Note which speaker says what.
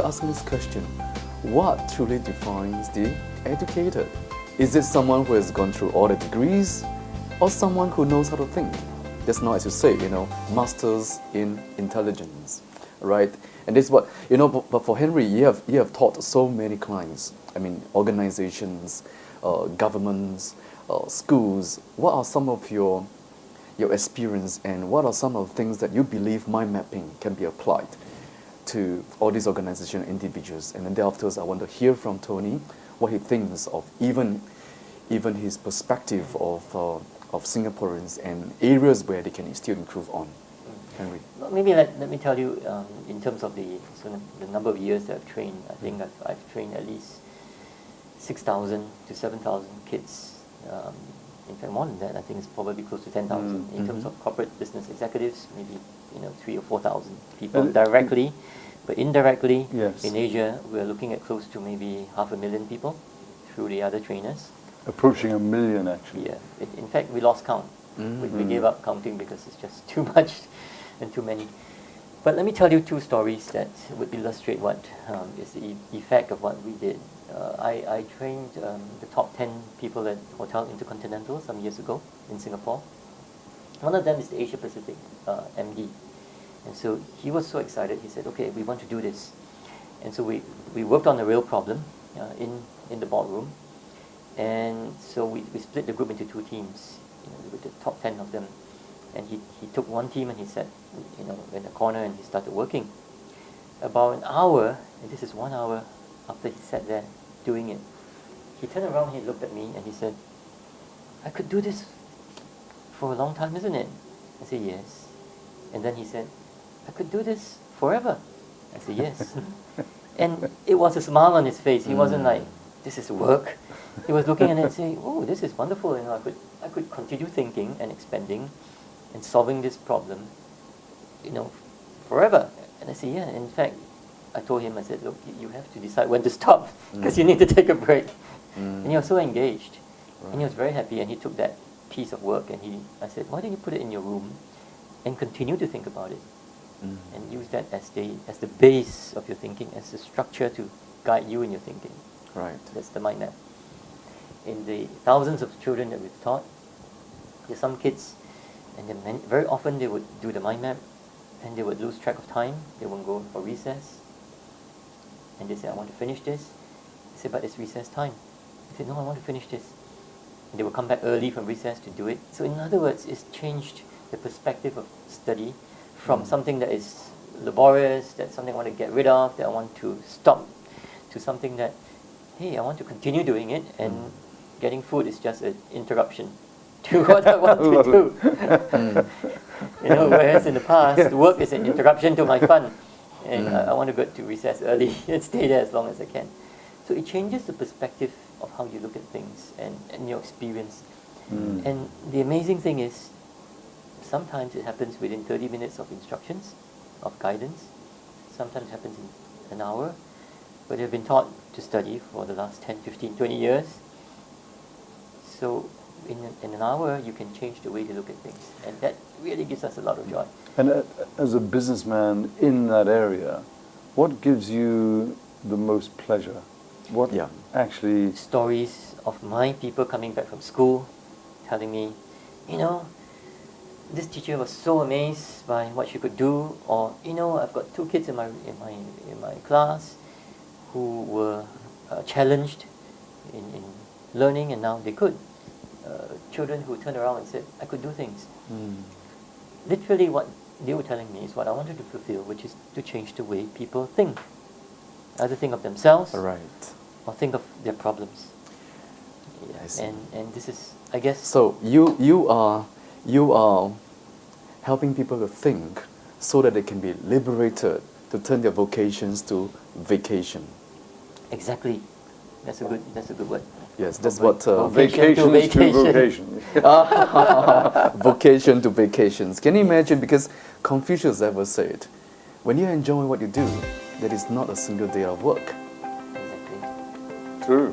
Speaker 1: asking this question: what truly defines the educated? Is it someone who has gone through all the degrees, or someone who knows how to think? Just now, as you say, masters in intelligence, right? And this is what, but for Henry, you have taught so many clients. I mean, organizations, governments, schools. What are some of your experience, and what are some of the things that you believe mind mapping can be applied to all these organizations, individuals? And then thereafter, I want to hear from Tony what he thinks of even his perspective of Singaporeans and areas where they can still improve on. Henry.
Speaker 2: Well, maybe let me tell you, in terms of the number of years that I've trained, I think I've trained at least 6,000 to 7,000 kids. In fact, more than that, I think it's probably close to 10,000 in terms of corporate business executives, maybe 3,000 or 4,000 people directly. But indirectly,
Speaker 3: yes,
Speaker 2: in Asia, we're looking at close to maybe 500,000 people through the other trainers.
Speaker 3: Approaching 1 million, actually.
Speaker 2: Yeah. In fact, we lost count. We gave up counting because it's just too much and too many. But let me tell you two stories that would illustrate what is the effect of what we did. I trained the top 10 people at Hotel Intercontinental some years ago in Singapore. One of them is the Asia Pacific MD. And so he was so excited, he said, okay, we want to do this. And so we worked on a real problem in the boardroom. And so we split the group into two teams, with the top 10 of them. And he took one team and he sat, in a corner, and he started working. About an hour, and this is 1 hour after he sat there doing it, he turned around, he looked at me, and he said, I could do this for a long time, isn't it? I said, yes. And then he said, I could do this forever. I said, yes. And it was a smile on his face. He wasn't like, this is work. He was looking at it and saying, oh, this is wonderful. I could continue thinking and expanding and solving this problem, forever. And I said, yeah. In fact, I told him, I said, look, you have to decide when to stop because you need to take a break. And he was so engaged. Right. And he was very happy, and he took that piece of work and I said, why don't you put it in your room and continue to think about it and use that as the base of your thinking, as the structure to guide you in your thinking.
Speaker 1: Right.
Speaker 2: That's the mind map. In the thousands of children that we've taught, there's some kids, and very often they would do the mind map, and they would lose track of time. They won't go for recess. And they say, I want to finish this. I say, but it's recess time. I said, no, I want to finish this. And they will come back early from recess to do it. So in other words, it's changed the perspective of study from something that is laborious, that's something I want to get rid of, that I want to stop, to something that, hey, I want to continue doing it, and getting food is just an interruption to what I want to do. Whereas in the past, work is an interruption to my fun. And I want to go to recess early and stay there as long as I can. So it changes the perspective of how you look at things and your experience. And the amazing thing is, sometimes it happens within 30 minutes of instructions, of guidance. Sometimes it happens in an hour. But they've been taught to study for the last 10, 15, 20 years. So in an hour, you can change the way you look at things. And that really gives us a lot of joy.
Speaker 3: And as a businessman in that area, what gives you the most pleasure? What actually...
Speaker 2: Stories of my people coming back from school, telling me, this teacher was so amazed by what she could do, or I've got 2 kids in my class who were challenged in learning, and now they could. Children who turned around and said, I could do things. Literally what they were telling me is what I wanted to fulfill, which is to change the way people think. Either think of themselves,
Speaker 1: right,
Speaker 2: or think of their problems.
Speaker 1: Yes.
Speaker 2: And this is, I guess...
Speaker 1: So you are helping people to think so that they can be liberated to turn their vocations to vacation.
Speaker 2: Exactly. That's a good word.
Speaker 1: Yes, that's what...
Speaker 3: vacations to vocation.
Speaker 1: Vocation to vacations. Can you imagine? Because Confucius ever said, when you enjoy what you do, there is not a single day of work.
Speaker 2: Exactly.
Speaker 3: True.